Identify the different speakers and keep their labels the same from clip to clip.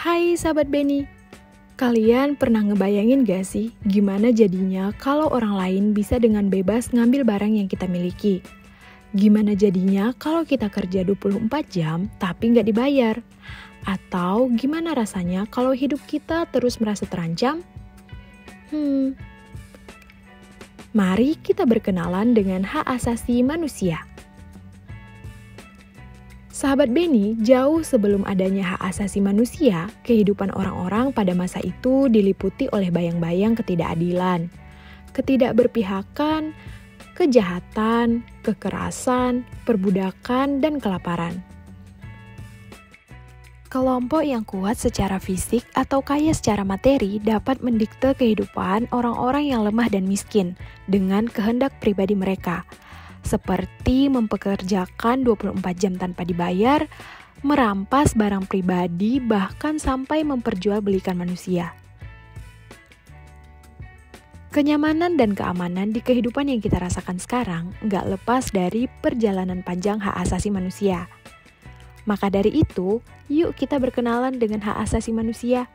Speaker 1: Hai sahabat Beni, kalian pernah ngebayangin gak sih gimana jadinya kalau orang lain bisa dengan bebas ngambil barang yang kita miliki? Gimana jadinya kalau kita kerja 24 jam tapi nggak dibayar? Atau gimana rasanya kalau hidup kita terus merasa terancam? Mari kita berkenalan dengan hak asasi manusia. Sahabat Beni, jauh sebelum adanya hak asasi manusia, kehidupan orang-orang pada masa itu diliputi oleh bayang-bayang ketidakadilan, ketidakberpihakan, kejahatan, kekerasan, perbudakan, dan kelaparan. Kelompok yang kuat secara fisik atau kaya secara materi dapat mendikte kehidupan orang-orang yang lemah dan miskin dengan kehendak pribadi mereka, seperti mempekerjakan 24 jam tanpa dibayar, merampas barang pribadi, bahkan sampai memperjualbelikan manusia. Kenyamanan dan keamanan di kehidupan yang kita rasakan sekarang nggak lepas dari perjalanan panjang hak asasi manusia. Maka dari itu, yuk kita berkenalan dengan hak asasi manusia.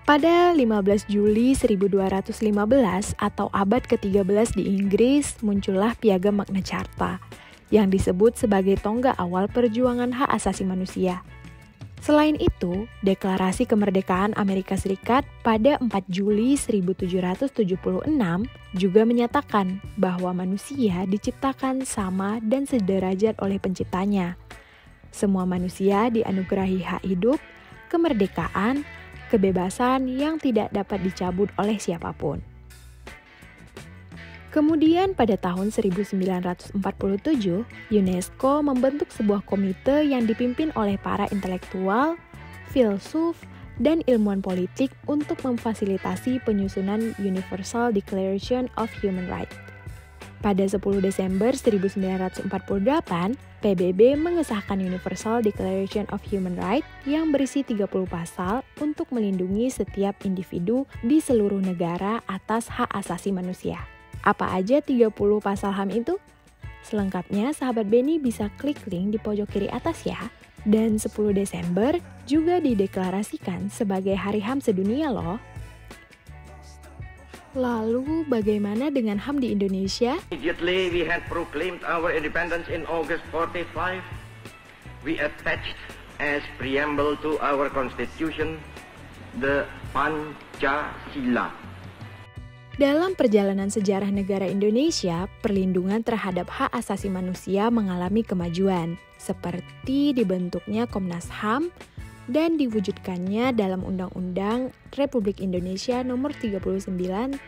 Speaker 1: Pada 15 Juli 1215 atau abad ke-13 di Inggris, muncullah Piagam Magna Carta yang disebut sebagai tonggak awal perjuangan hak asasi manusia. Selain itu, Deklarasi Kemerdekaan Amerika Serikat pada 4 Juli 1776 juga menyatakan bahwa manusia diciptakan sama dan sederajat oleh penciptanya. Semua manusia dianugerahi hak hidup, kemerdekaan, kebebasan yang tidak dapat dicabut oleh siapapun. Kemudian pada tahun 1947, UNESCO membentuk sebuah komite yang dipimpin oleh para intelektual, filsuf, dan ilmuwan politik untuk memfasilitasi penyusunan Universal Declaration of Human Rights. Pada 10 Desember 1948, PBB mengesahkan Universal Declaration of Human Rights yang berisi 30 pasal untuk melindungi setiap individu di seluruh negara atas hak asasi manusia. Apa aja 30 pasal HAM itu? Selengkapnya sahabat Beni bisa klik link di pojok kiri atas ya. Dan 10 Desember juga dideklarasikan sebagai Hari HAM Sedunia loh. Lalu bagaimana dengan HAM di Indonesia?
Speaker 2: Immediately we had proclaimed our independence in August 45. We attached as preamble to our constitution the Pancasila.
Speaker 1: Dalam perjalanan sejarah negara Indonesia, perlindungan terhadap hak asasi manusia mengalami kemajuan, seperti dibentuknya Komnas HAM dan diwujudkannya dalam Undang-Undang Republik Indonesia Nomor 39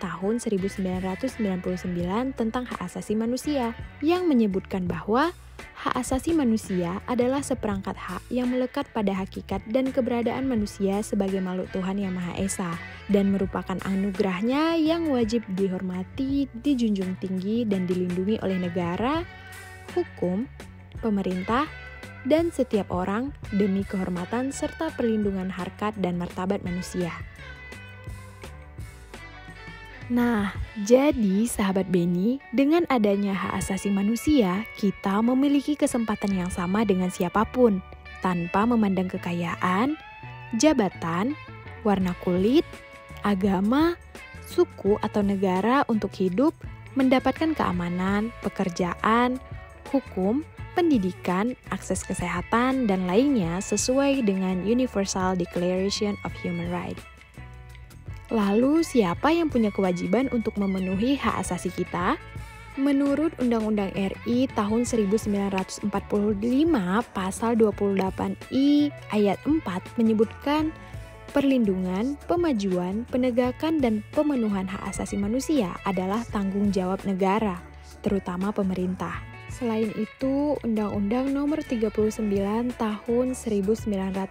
Speaker 1: Tahun 1999 tentang hak asasi manusia, yang menyebutkan bahwa hak asasi manusia adalah seperangkat hak yang melekat pada hakikat dan keberadaan manusia sebagai makhluk Tuhan Yang Maha Esa dan merupakan anugerahnya yang wajib dihormati, dijunjung tinggi, dan dilindungi oleh negara, hukum, pemerintah, dan setiap orang demi kehormatan serta perlindungan harkat dan martabat manusia. Nah, jadi sahabat Beni, dengan adanya hak asasi manusia, kita memiliki kesempatan yang sama dengan siapapun, tanpa memandang kekayaan, jabatan, warna kulit, agama, suku atau negara untuk hidup, mendapatkan keamanan, pekerjaan, hukum, pendidikan, akses kesehatan, dan lainnya sesuai dengan Universal Declaration of Human Rights. Lalu, siapa yang punya kewajiban untuk memenuhi hak asasi kita? Menurut Undang-Undang RI tahun 1945 pasal 28I ayat 4 menyebutkan perlindungan, pemajuan, penegakan, dan pemenuhan hak asasi manusia adalah tanggung jawab negara, terutama pemerintah. Selain itu, Undang-Undang Nomor 39 Tahun 1999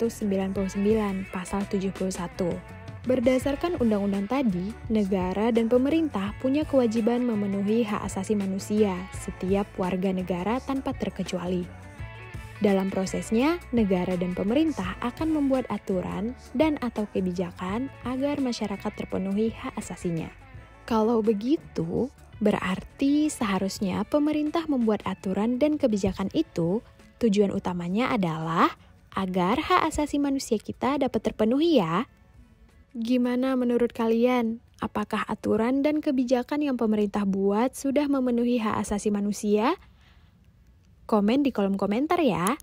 Speaker 1: pasal 71. Berdasarkan undang-undang tadi, negara dan pemerintah punya kewajiban memenuhi hak asasi manusia setiap warga negara tanpa terkecuali. Dalam prosesnya, negara dan pemerintah akan membuat aturan dan/atau kebijakan agar masyarakat terpenuhi hak asasinya. Kalau begitu, berarti seharusnya pemerintah membuat aturan dan kebijakan itu tujuan utamanya adalah agar hak asasi manusia kita dapat terpenuhi ya. Gimana menurut kalian? Apakah aturan dan kebijakan yang pemerintah buat sudah memenuhi hak asasi manusia? Komen di kolom komentar ya.